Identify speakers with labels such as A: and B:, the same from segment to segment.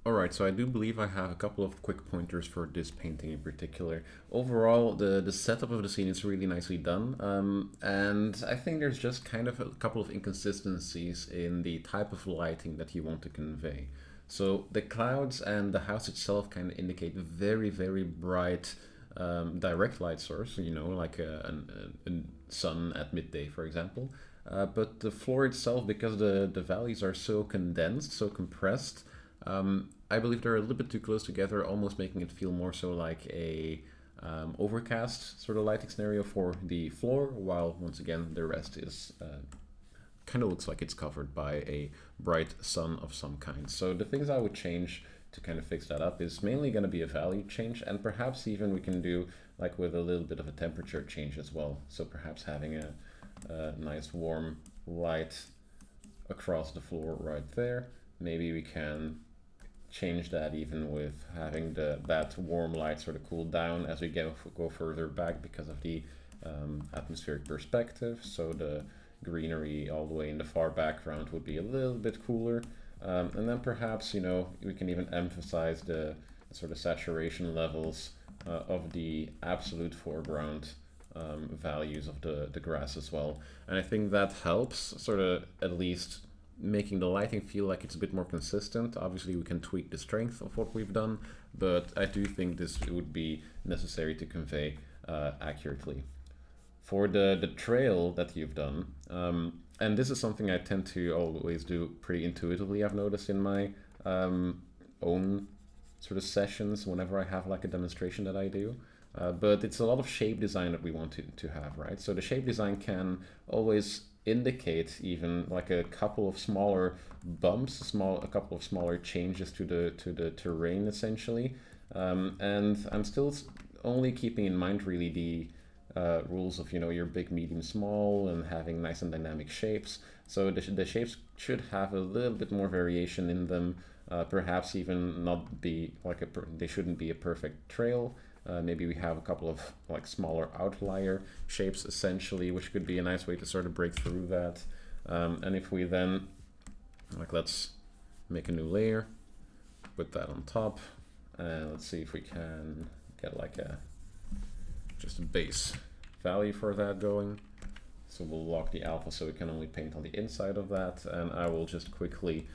A: Alright, so I do believe I have a couple of quick pointers for this painting in particular. Overall, the setup of the scene is really nicely done, and I think there's just kind of a couple of inconsistencies in the type of lighting that you want to convey. So the clouds and the house itself kind of indicate very, very bright direct light source, you know, like a sun at midday, for example. But the floor itself, because the valleys are so condensed, so compressed, I believe they're a little bit too close together, almost making it feel more so like a overcast sort of lighting scenario for the floor, while once again the rest is kind of looks like it's covered by a bright sun of some kind. So the things I would change to kind of fix that up is mainly going to be a value change, and perhaps even we can do like with a little bit of a temperature change as well. So perhaps having a nice warm light across the floor right there. Maybe we can change that even with having that warm light sort of cool down as we go further back because of the atmospheric perspective. So the greenery all the way in the far background would be a little bit cooler. And then perhaps, you know, we can even emphasize the sort of saturation levels of the absolute foreground values of the grass as well. And I think that helps sort of at least making the lighting feel like it's a bit more consistent. Obviously, we can tweak the strength of what we've done, but I do think this would be necessary to convey accurately. For the trail that you've done, and this is something I tend to always do pretty intuitively, I've noticed in my own sort of sessions whenever I have like a demonstration that I do. But it's a lot of shape design that we want to have, right? So the shape design can always indicate even like a couple of smaller bumps, a couple of smaller changes to the terrain essentially. And I'm still only keeping in mind really the rules of, you know, your big, medium, small, and having nice and dynamic shapes. So the shapes should have a little bit more variation in them. Perhaps even not be like they shouldn't be a perfect trail. Maybe we have a couple of like smaller outlier shapes essentially, which could be a nice way to sort of break through that. And if we then, like, let's make a new layer, put that on top, and let's see if we can get like just a base value for that going. So we'll lock the alpha so we can only paint on the inside of that, and I will just quickly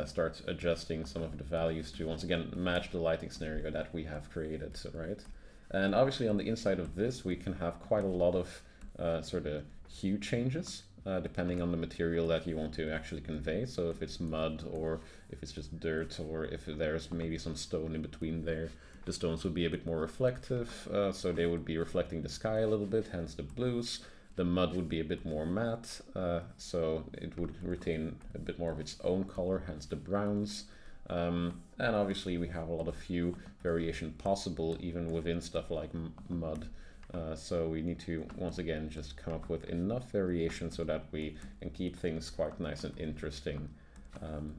A: start adjusting some of the values to once again match the lighting scenario that we have created, right? And obviously on the inside of this we can have quite a lot of sort of hue changes depending on the material that you want to actually convey. So if it's mud or if it's just dirt or if there's maybe some stone in between there, the stones would be a bit more reflective, so they would be reflecting the sky a little bit, hence the blues. The mud would be a bit more matte, so it would retain a bit more of its own color, hence the browns. And obviously we have a lot of hue variation possible even within stuff like mud. So we need to once again just come up with enough variation so that we can keep things quite nice and interesting.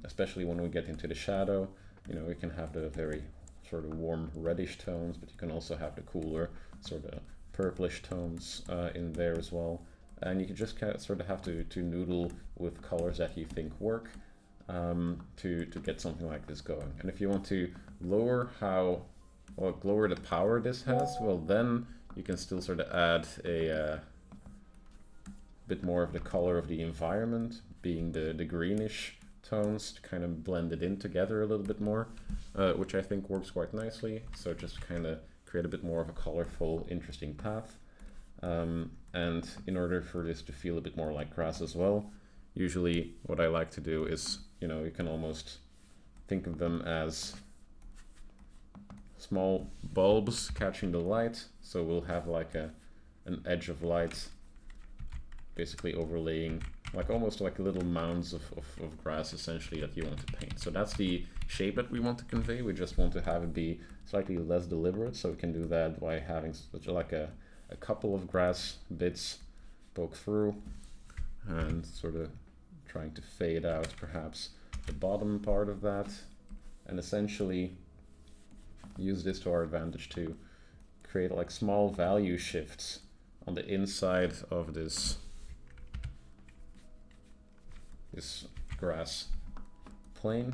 A: Especially when we get into the shadow, you know, we can have the very sort of warm reddish tones, but you can also have the cooler sort of purplish tones in there as well. And you can just kind of sort of have to noodle with colors that you think work to get something like this going. And if you want to lower lower the power this has, well then you can still sort of add a bit more of the color of the environment, being the greenish tones, to kind of blend it in together a little bit more, which I think works quite nicely. So just kind of create a bit more of a colorful, interesting path. And in order for this to feel a bit more like grass as well, usually what I like to do is, you know, you can almost think of them as small bulbs catching the light. So we'll have like an edge of light basically overlaying like almost like little mounds of grass essentially that you want to paint. So that's the shape that we want to convey. We just want to have it be slightly less deliberate, so we can do that by having such like a couple of grass bits poke through and sort of trying to fade out perhaps the bottom part of that, and essentially use this to our advantage to create like small value shifts on the inside of this grass plane,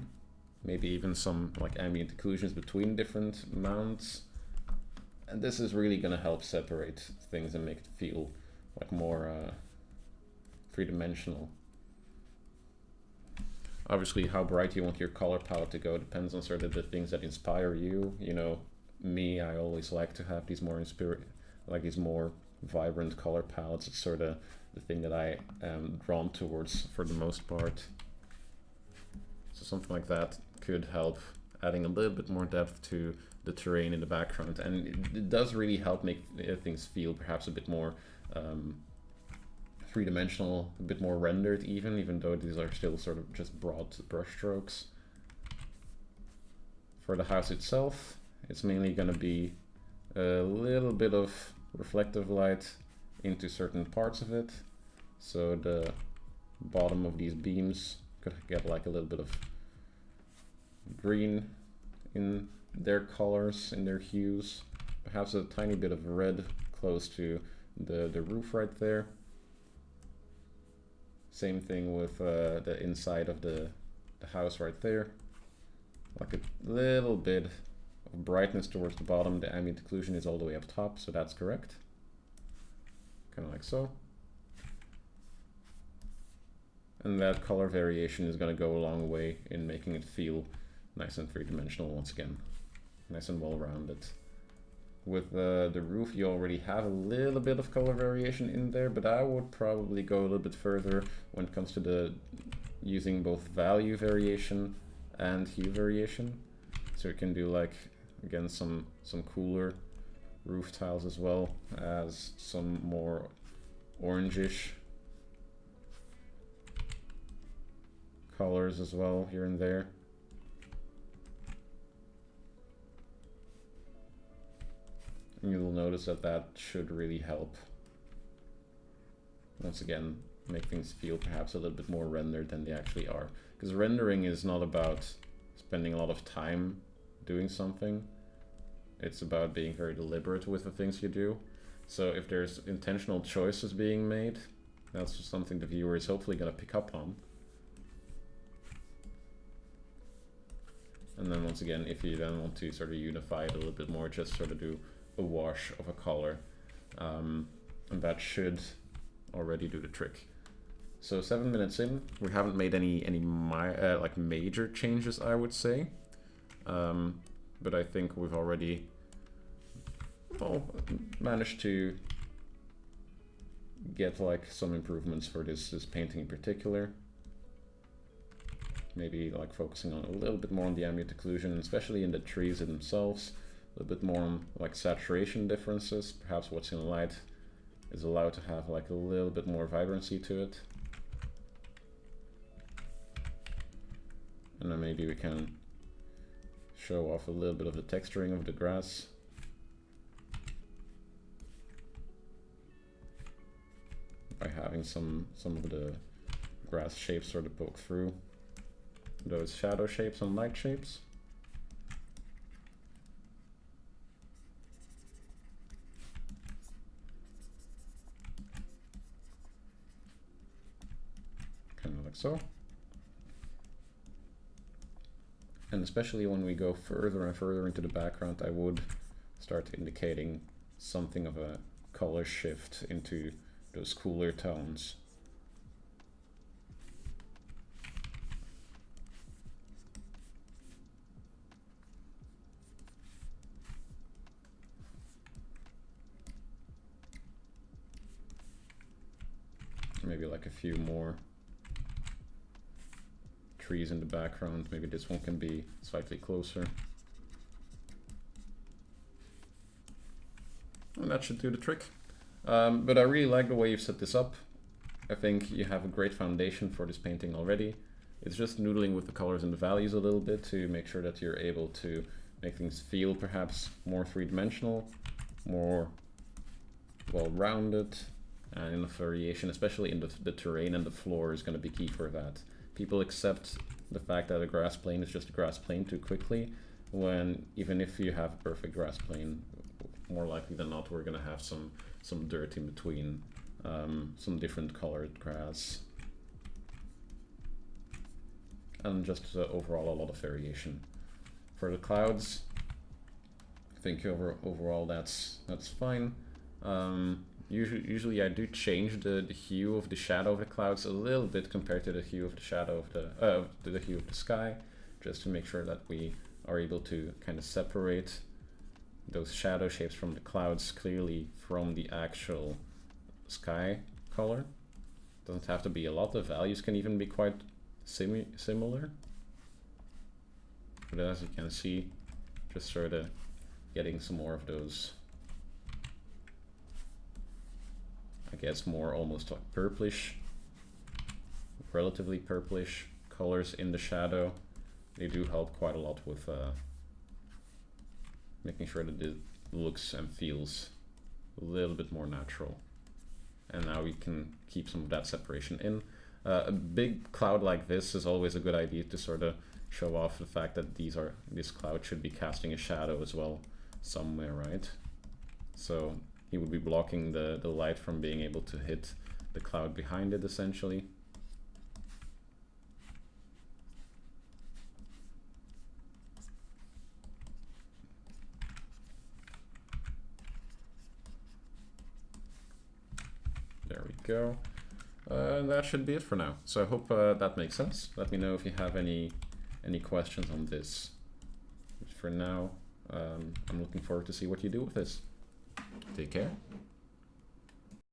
A: maybe even some like ambient occlusions between different mounts. And this is really going to help separate things and make it feel like more three-dimensional. Obviously, how bright you want your color palette to go depends on sort of the things that inspire you. You know, me, I always like to have these more these more vibrant color palettes. It's sort of the thing that I am drawn towards for the most part. So something like that could help adding a little bit more depth to the terrain in the background, and it does really help make things feel perhaps a bit more three-dimensional, a bit more rendered even though these are still sort of just broad brush strokes. For the house itself, it's mainly going to be a little bit of reflective light into certain parts of it. So the bottom of these beams could get like a little bit of green in their colors, in their hues. Perhaps a tiny bit of red close to the roof right there. Same thing with the inside of the house right there. Like a little bit of brightness towards the bottom. The ambient occlusion is all the way up top, so that's correct. Kind of like so. And that color variation is going to go a long way in making it feel nice and three-dimensional once again. Nice and well-rounded. With the roof, you already have a little bit of color variation in there, but I would probably go a little bit further when it comes to the using both value variation and hue variation. So you can do like, again, some cooler roof tiles as well as some more orangish colors as well here and there. You'll notice that that should really help, once again, make things feel perhaps a little bit more rendered than they actually are. Because rendering is not about spending a lot of time doing something. It's about being very deliberate with the things you do. So if there's intentional choices being made, that's just something the viewer is hopefully going to pick up on. And then once again, if you then want to sort of unify it a little bit more, just sort of do a wash of a color, and that should already do the trick. So 7 minutes in, we haven't made any like major changes, I would say, but I think we've already managed to get like some improvements for this painting in particular. Maybe like focusing on a little bit more on the ambient occlusion, especially in the trees themselves. A little bit more on like saturation differences. Perhaps what's in light is allowed to have like a little bit more vibrancy to it. And then maybe we can show off a little bit of the texturing of the grass. By having some of the grass shapes sort of poke through those shadow shapes and light shapes. Kind of like so. And especially when we go further and further into the background, I would start indicating something of a color shift into those cooler tones. Maybe like a few more trees in the background. Maybe this one can be slightly closer. And that should do the trick. But I really like the way you've set this up. I think you have a great foundation for this painting already. It's just noodling with the colors and the values a little bit to make sure that you're able to make things feel perhaps more three-dimensional, more well-rounded, and enough variation, especially in the terrain and the floor, is going to be key for that. People accept the fact that a grass plane is just a grass plane too quickly, when even if you have a perfect grass plane, more likely than not, we're going to have some dirt in between, some different colored grass. and just overall a lot of variation. For the clouds, I think overall that's fine. Usually I do change the hue of the shadow of the clouds a little bit compared to the hue of the shadow of the hue of the sky, just to make sure that we are able to kind of separate those shadow shapes from the clouds clearly from the actual sky color. Doesn't have to be a lot. The values can even be quite similar. But as you can see, just sort of getting some more of those, I guess more almost like purplish, relatively purplish colors in the shadow. They do help quite a lot with making sure that it looks and feels a little bit more natural. And now we can keep some of that separation in. A big cloud like this is always a good idea to sort of show off the fact that this cloud should be casting a shadow as well somewhere, right? So he would be blocking the light from being able to hit the cloud behind it, essentially. There we go. That should be it for now. So I hope that makes sense. Let me know if you have any questions on this. But for now, I'm looking forward to see what you do with this. Take care.